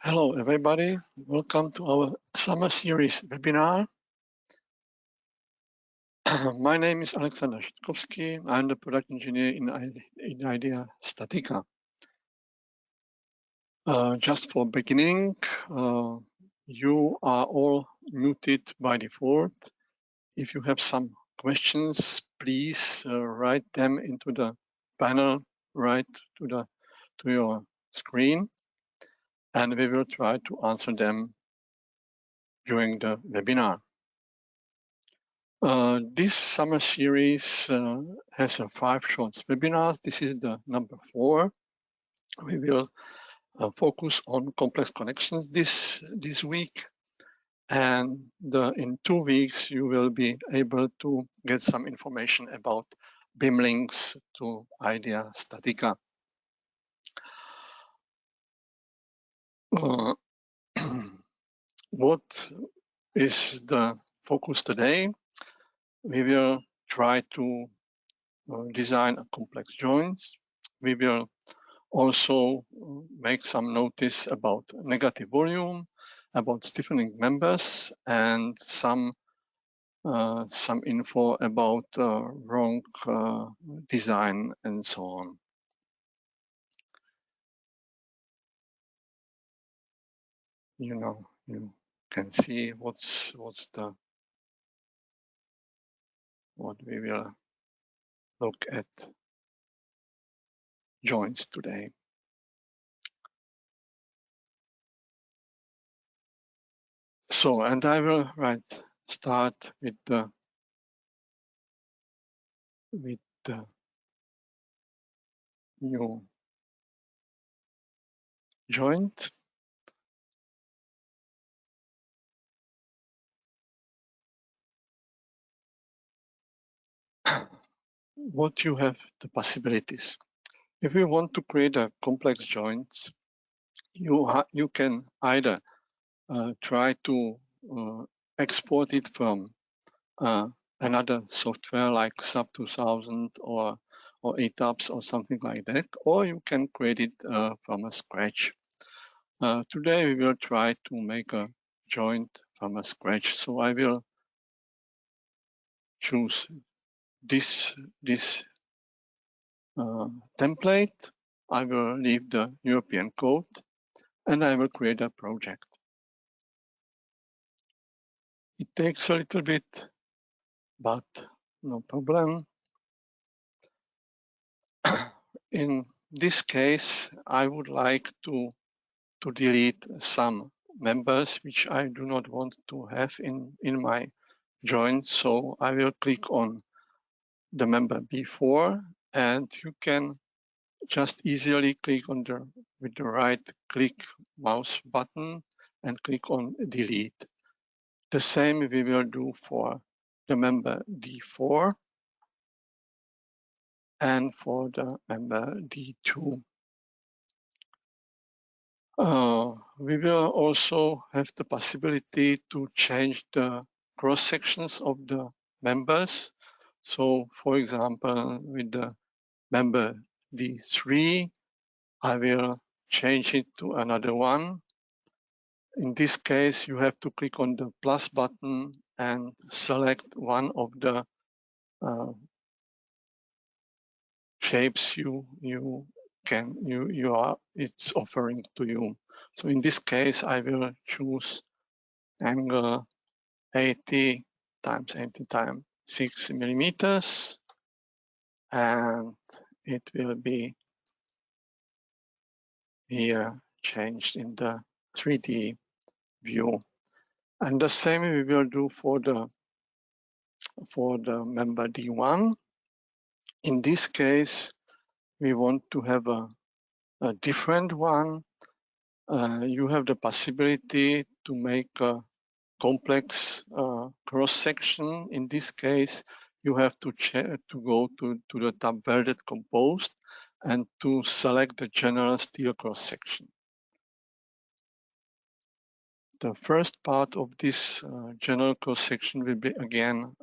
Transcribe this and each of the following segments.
Hello, everybody. Welcome to our summer series webinar. My name is Alexander Szytkowski. I'm the product engineer in IDEA StatiCa. Just for beginning, you are all muted by default. If you have some questions, please write them into the panel right to your screen, and we will try to answer them during the webinar. This summer series has 5 short webinars. This is the number 4. We will focus on complex connections this week, and in 2 weeks you will be able to get some information about BIM links to IDEA StatiCa. What is the focus today? We will try to design a complex joints. We will also make some notice about negative volume, about stiffening members, and some info about wrong design and so on. You can see what we will look at joints today. So, and I will start with the new joint. What you have the possibilities. If you want to create a complex joints, you can either try to export it from another software like SAP 2000 or ETABS or something like that, or you can create it from a scratch. Today we will try to make a joint from a scratch. So I will choose this template. I will leave the European code and I will create a project. It takes a little bit, but no problem. In this case, I would like to delete some members which I do not want to have in my joint. So I will click on the member B4, and you can just easily click on with the right click mouse button and click on delete. The same we will do for the member D4 and for the member D2. We will also have the possibility to change the cross sections of the members. So, for example, with the member D3, I will change it to another one. In this case, you have to click on the plus button and select one of the shapes it's offering to you. So in this case, I will choose angle 80 times 80 times 6 millimeters, and it will be here changed in the 3D view. And the same we will do for the member D1. In this case, we want to have a different one. You have the possibility to make a complex cross section. In this case, you have to go to the tab welded composed and to select the general steel cross section. The first part of this general cross section will be again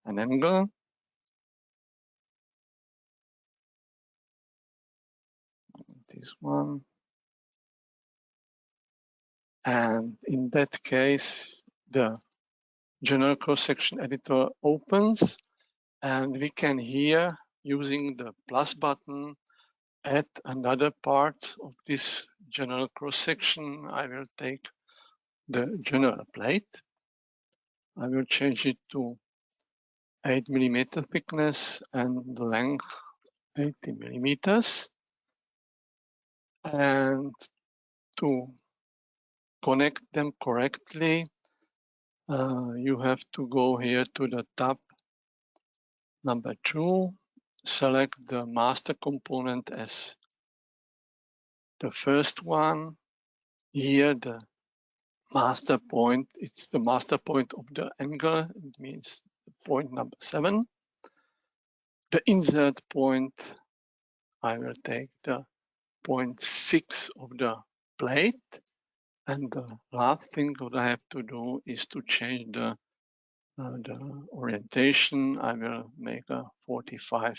an angle. This one. And in that case, the general cross-section editor opens, and we can here, using the plus button, add another part of this general cross-section. I will take the general plate. I will change it to 8 millimeter thickness and the length 80 millimeters. And to connect them correctly, you have to go here to the tab number 2, select the master component as the first one. Here the master point, it's the master point of the angle, it means point number 7. The insert point, I will take the point 6 of the plate. And the last thing that I have to do is to change the orientation. I will make a 45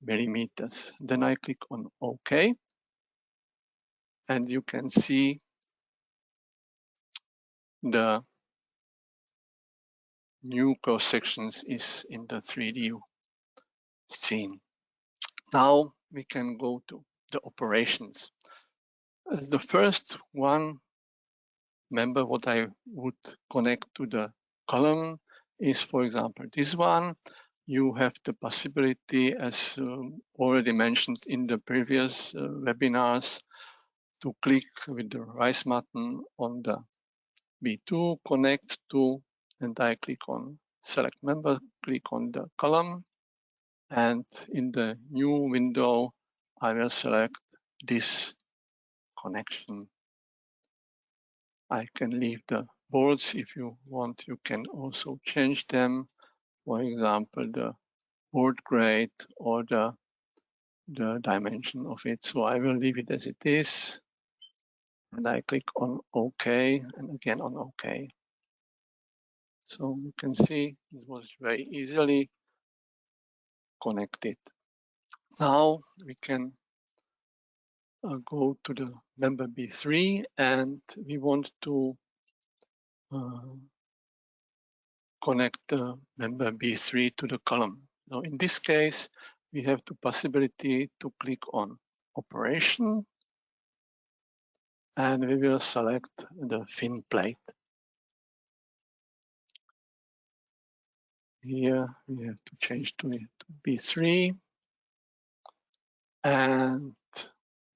millimeters. Then I click on OK. And you can see the new cross sections is in the 3D scene. Now we can go to the operations. The first one, remember what I would connect to the column is, for example, this one. You have the possibility, as already mentioned in the previous webinars, to click with the right button on the B2, connect to, and I click on select member, click on the column, and in the new window, I will select this connection. I can leave the boards if you want. You can also change them. For example, the board grade or the dimension of it. So I will leave it as it is. And I click on OK and again on OK. So you can see it was very easily connected. Now we can go to the member B3 and we want to connect the member B3 to the column. Now in this case, we have the possibility to click on Operation and we will select the fin plate. Here we have to change to B3 and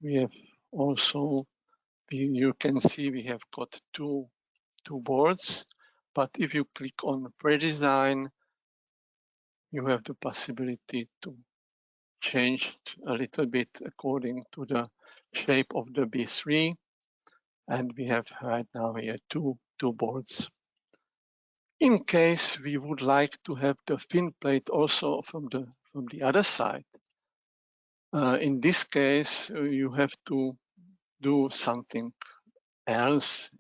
we have also, you can see we have got two boards, but if you click on pre-design, you have the possibility to change a little bit according to the shape of the B3. And we have right now here two boards. In case we would like to have the fin plate also from the other side, in this case, you have to do something else.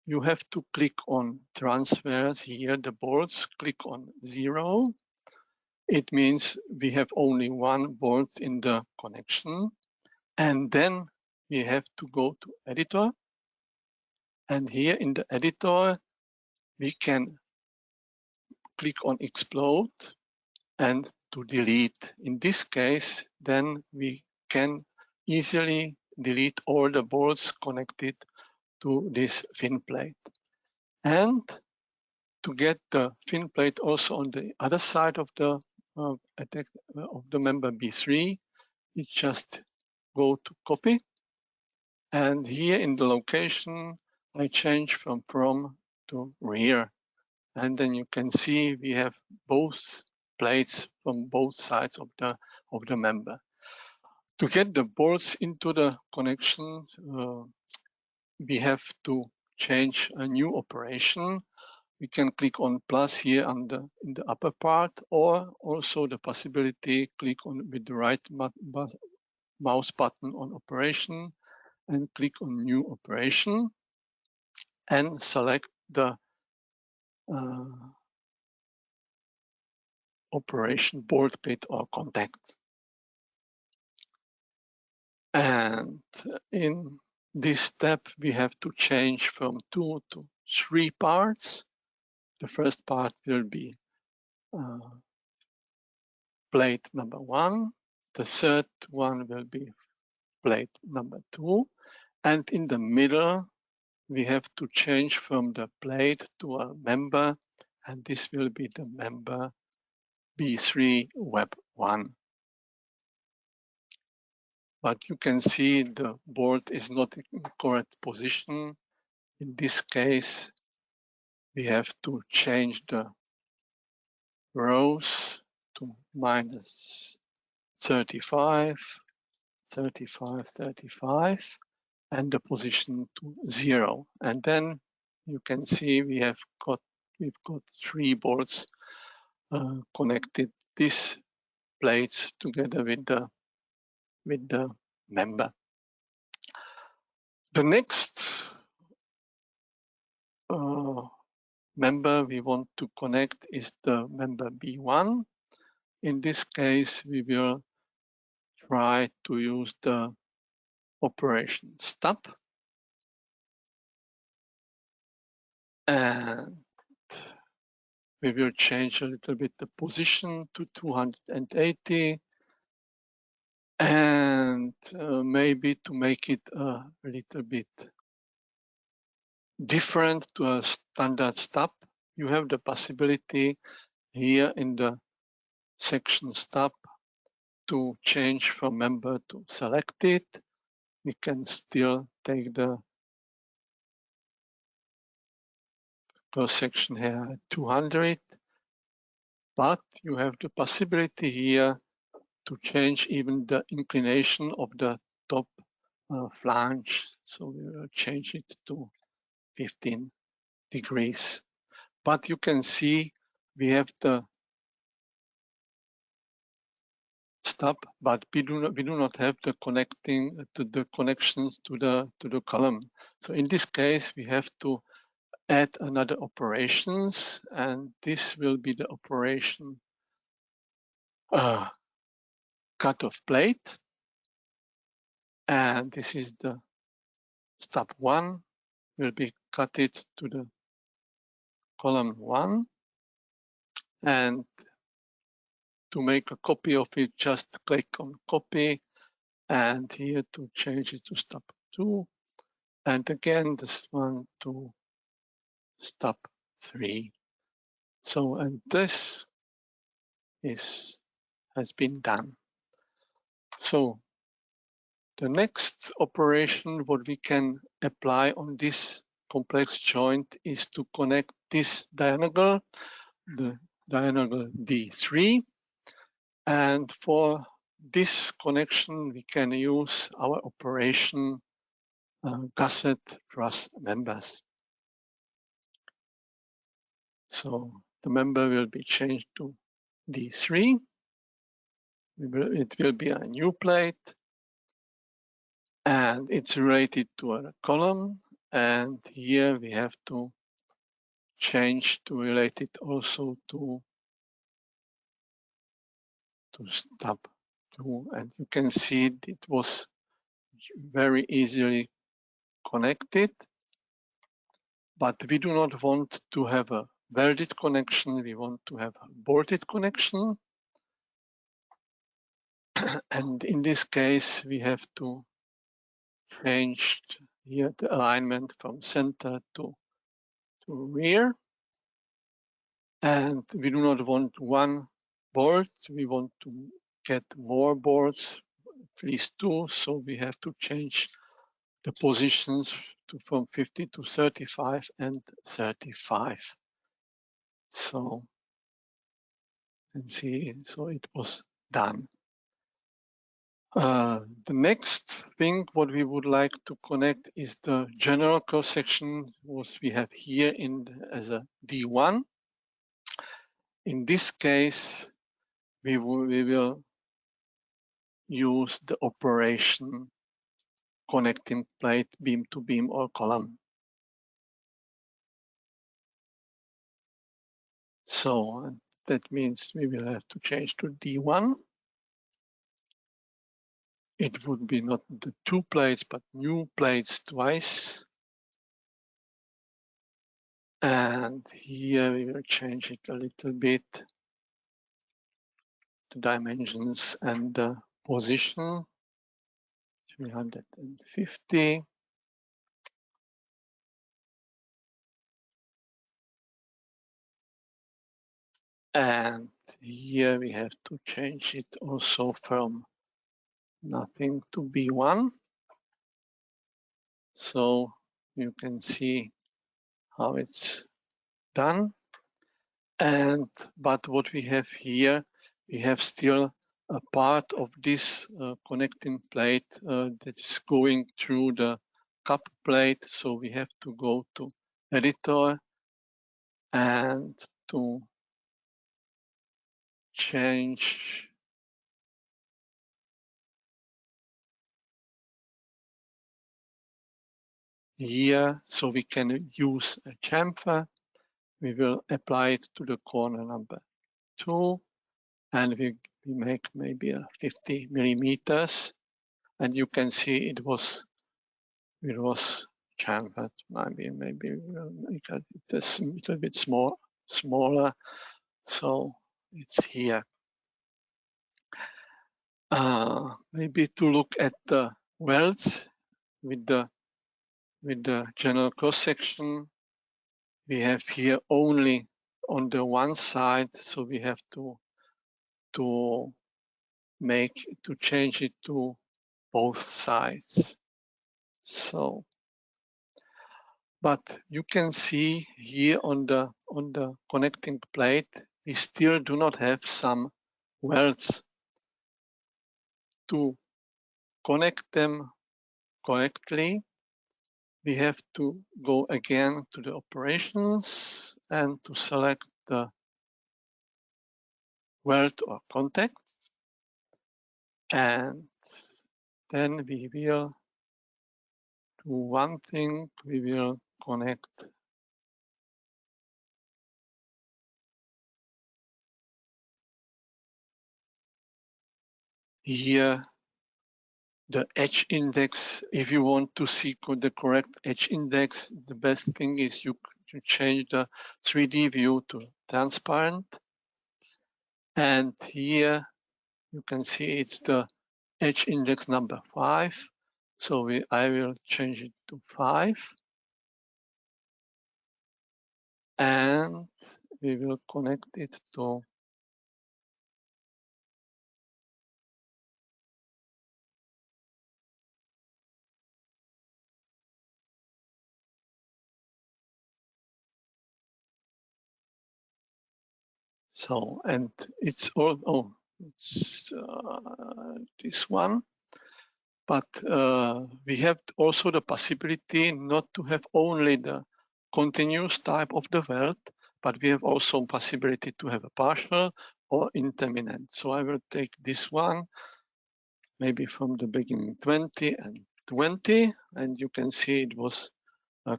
You have to click on transfers here, the boards, click on 0. It means we have only one board in the connection. And then we have to go to editor. And here in the editor, we can click on explode and to delete. In this case, then we can easily delete all the boards connected to this fin plate. And to get the fin plate also on the other side of the member B3, you just go to copy. And here in the location, I change from to rear. And then you can see we have both plates from both sides of the member. To get the boards into the connection, we have to change a new operation. We can click on plus here in the upper part, or also the possibility click on with the right mouse button on operation and click on new operation and select the operation board plate or contact. And in this step, we have to change from 2 to 3 parts. The first part will be plate number 1. The third one will be plate number 2. And in the middle, we have to change from the plate to a member, and this will be the member B3 Web 1. But you can see the board is not in correct position. In this case, we have to change the rows to minus 35, 35, 35, and the position to 0. And then you can see we've got 3 boards connected these plates together with the member. The next member we want to connect is the member B1. In this case, we will try to use the operation stop. And we will change a little bit the position to 280. And maybe to make it a little bit different to a standard stop, you have the possibility here in the section stop to change from member to selected. We can still take the cross section here at 200, but you have the possibility here to change even the inclination of the top flange. So we will change it to 15 degrees. But you can see we have the stop, but we do not have the connections to the column. So in this case, we have to add another operations, and this will be the operation cut of plate. And this is the step 1, will be cut it to the column 1. And to make a copy of it, just click on copy, and here to change it to step 2. And again, this one to step 3. So, and this has been done. So the next operation what we can apply on this complex joint is to connect this diagonal, the diagonal D3. And for this connection, we can use our operation gusset truss members. So the member will be changed to D3. It will be a new plate, and it's related to a column. And here we have to change to relate it also to step 2. And you can see it was very easily connected. But we do not want to have a welded connection. We want to have a boarded connection. And in this case, we have to change here the alignment from center to rear. And we do not want one board. We want to get more boards, at least 2. So we have to change the positions from 50 to 35 and 35. So, and see, so it was done. The next thing what we would like to connect is the general cross section, which we have here as a D1. In this case, we will use the operation connecting plate beam to beam or column. So that means we will have to change to D1. it would be not the 2 plates, but new plates twice. And here we will change it a little bit, the dimensions and the position, 350. And here we have to change it also from nothing to B1. So you can see how it's done. But what we have here, we have still a part of this connecting plate that's going through the cup plate. So we have to go to editor and to change here so we can use a chamfer. We will apply it to the corner number 2, and we make maybe a 50 millimeters, and you can see it was chamfered. Maybe we'll make it a little bit smaller, so it's here. Maybe to look at the welds with the general cross section. We have here only on the one side, so we have to change it to both sides. So, but you can see here on the connecting plate, we still do not have some welds. To connect them correctly, we have to go again to the operations and to select the weld or contact. And then we will do one thing, we will connect here the edge index. If you want to see the correct edge index, the best thing is you change the 3D view to transparent. And here you can see it's the edge index number 5. So I will change it to 5. And we will connect it to so, and it's all, it's this one. But we have also the possibility not to have only the continuous type of the weld, but we have also possibility to have a partial or intermittent. So I will take this one, maybe from the beginning 20 and 20, and you can see it was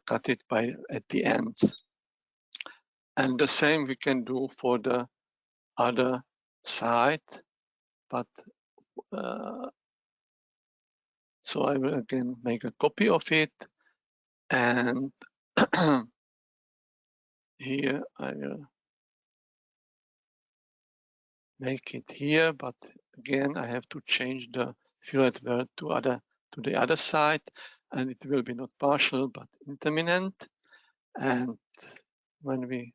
cut it at the ends. And the same we can do for the other side, but so I will again make a copy of it, and here I will make it here, but again I have to change the fillet weld to the other side, and it will be not partial but intermittent. And when we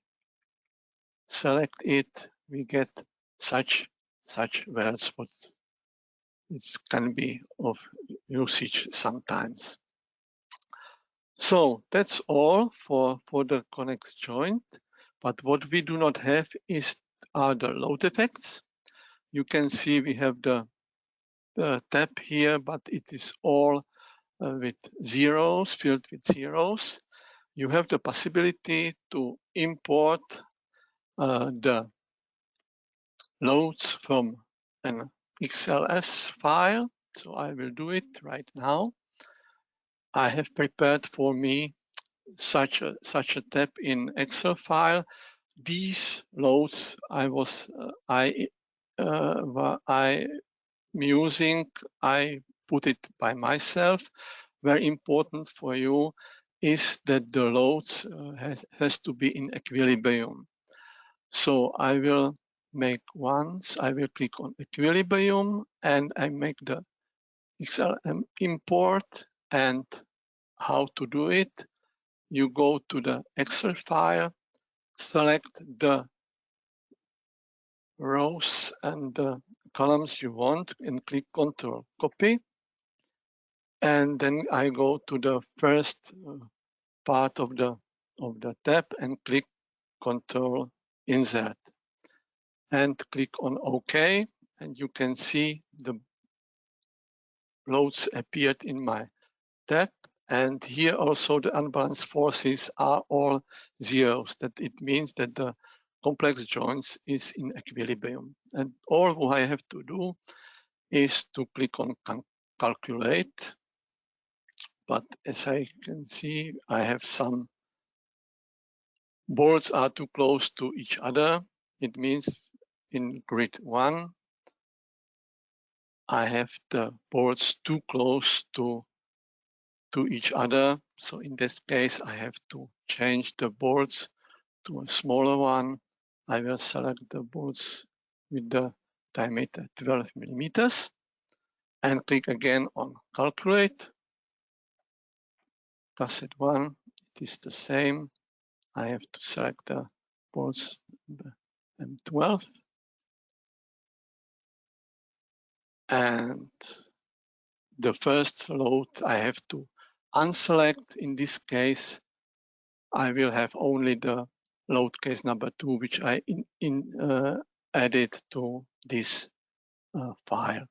select it, we get such welds, what it can be of usage sometimes. So that's all for the connect joint. But what we do not have are the load effects. You can see we have the tab here, but it is all with zeros, filled with zeros. You have the possibility to import the loads from an XLS file. So I will do it right now. I have prepared for me such a tab in Excel file. These loads I'm using, I put it by myself. Very important for you is that the loads has to be in equilibrium. So I will make once, I will click on equilibrium and I make the XLM import. And how to do it? You go to the Excel file, select the rows and the columns you want and click Ctrl copy. And then I go to the first part of the tab and click Ctrl insert and click on OK. And you can see the loads appeared in my tab. And here also the unbalanced forces are all zeros. That it means that the complex joints is in equilibrium. And all what I have to do is to click on calculate. But as I can see, I have some boards are too close to each other. It means in grid 1, I have the boards too close to each other. So in this case, I have to change the boards to a smaller one. I will select the boards with the diameter 12 millimeters and click again on calculate. Facet 1, it is the same. I have to select the boards M12 and the first load I have to unselect. In this case, I will have only the load case number 2, which I added to this file.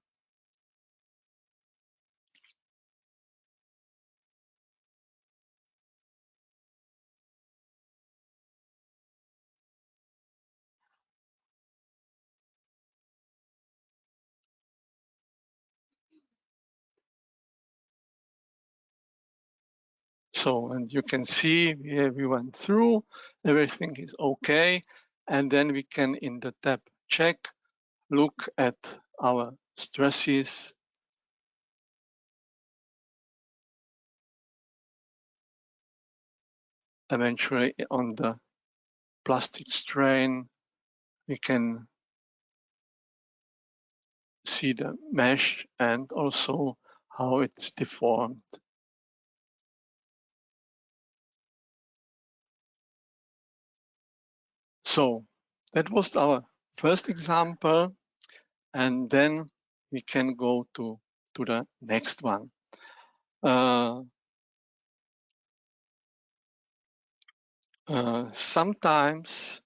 So, and you can see here we went through, everything is okay. And then we can, in the tab check, look at our stresses. Eventually on the plastic strain, we can see the mesh and also how it's deformed. So that was our first example, and then we can go to the next one. Sometimes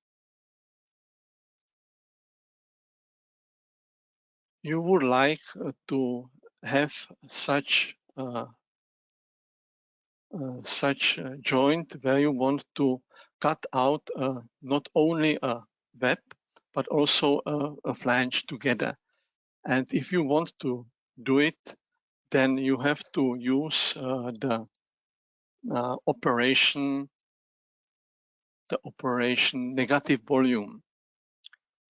you would like to have such joint where you want to cut out not only a web but also a flange together. And if you want to do it, then you have to use the operation negative volume.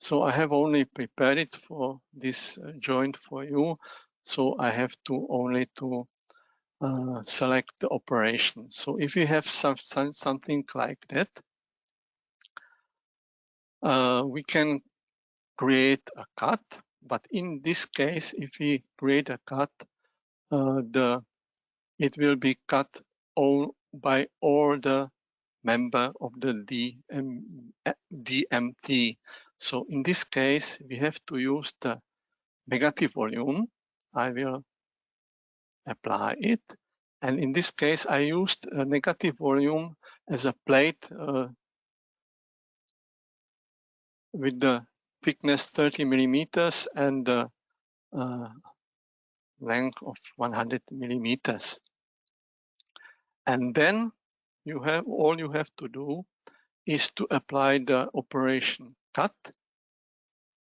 So I have only prepared it for this joint for you. So I have to only to select the operation. So if you have something like that, we can create a cut. But in this case, if we create a cut, it will be cut by all the member of the DMT. So in this case, we have to use the negative volume. I will apply it. And in this case, I used a negative volume as a plate with the thickness 30 millimeters and the length of 100 millimeters. And then all you have to do is to apply the operation cut,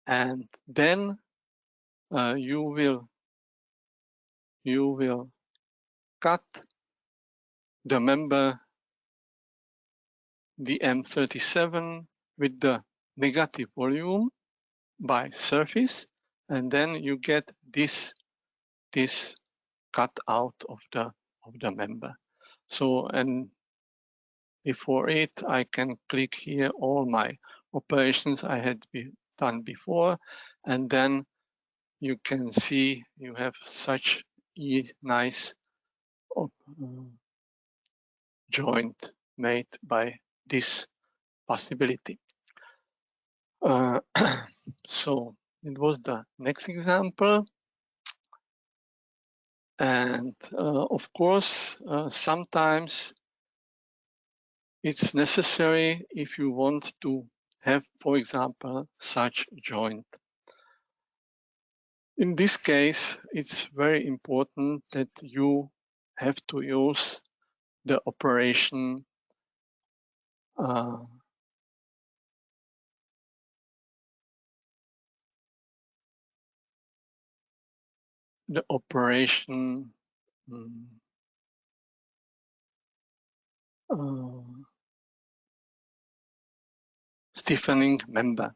and then you will cut the member DM37 with the negative volume by surface, and then you get this cut out of the member. So, and before it, I can click here all my operations I had done before, and then you can see you have such a nice joint made by this possibility. So it was the next example. And of course, sometimes it's necessary if you want to have, for example, such joint. In this case, it's very important that you have to use the operation stiffening member.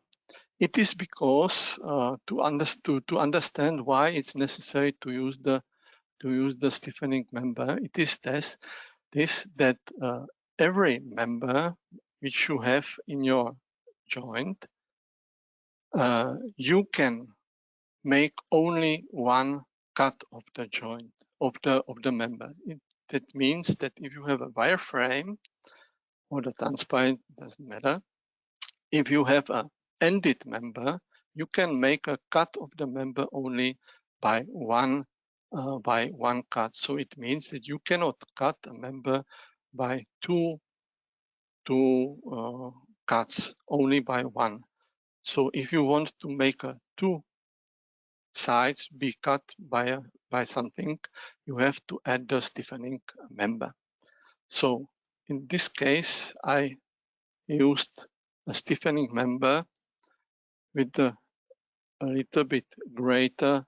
It is because to understand why it's necessary to use the stiffening member, it is this that every member which you have in your joint, you can make only one cut of the joint of the member. That means that if you have a wireframe or the transparent, doesn't matter. If you have a ended member, you can make a cut of the member only by one cut. So it means that you cannot cut a member by two cuts, only by one. So if you want to make a two sides be cut by something, you have to add the stiffening member. So in this case, I used a stiffening member with a little bit greater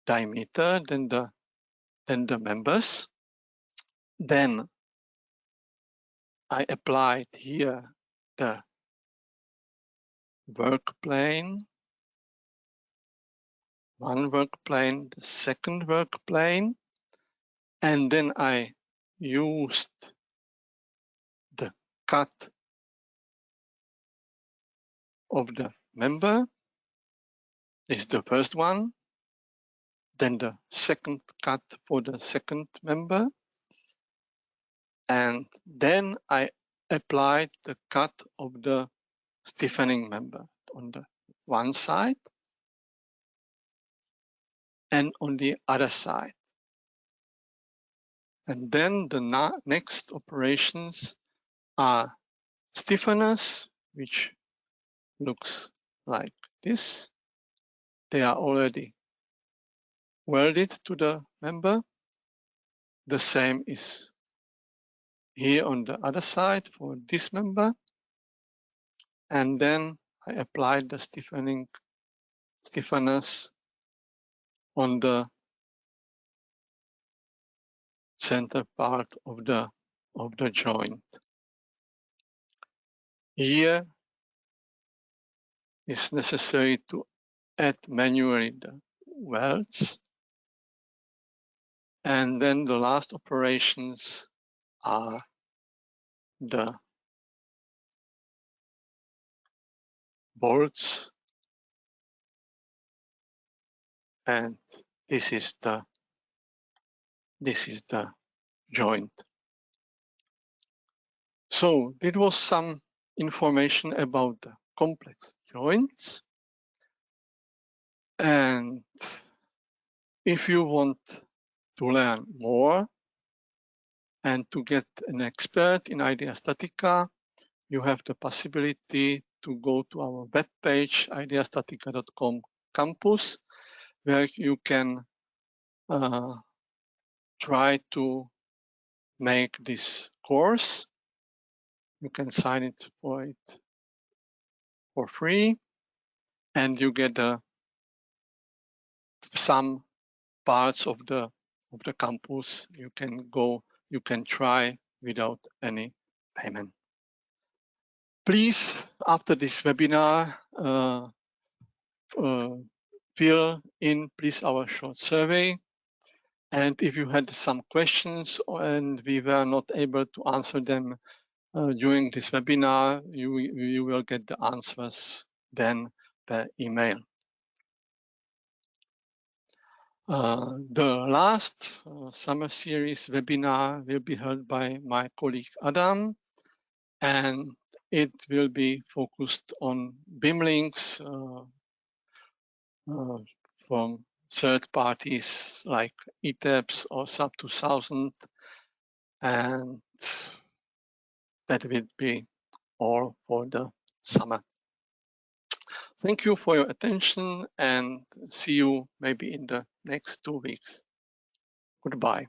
diameter than the members. Then I applied here the work plane, one work plane, the second work plane, and then I used the cut of the member. This is the first one. Then the second cut for the second member. And then I applied the cut of the stiffening member on the one side and on the other side. And then the next operations are stiffeners, which looks like this. They are already welded to the member. The same is here on the other side for this member. And then I applied the stiffeners on the center part of the joint. Here it's necessary to add manually the welds. And then the last operations are the bolts, and this is the joint. So it was some information about the complex joints. And if you want to learn more and to get an expert in StatiCa, you have the possibility to go to our webpage, ideastatica.com campus, where you can try to make this course. You can sign it for free, and you get some parts of the campus you can try without any payment. Please, after this webinar, fill in please our short survey. And if you had some questions and we were not able to answer them during this webinar, you will get the answers then per email. The last summer series webinar will be held by my colleague Adam, and it will be focused on BIM links from third parties like ETABS or SAP 2000, and that will be all for the summer. Thank you for your attention and see you maybe in the next 2 weeks. Goodbye.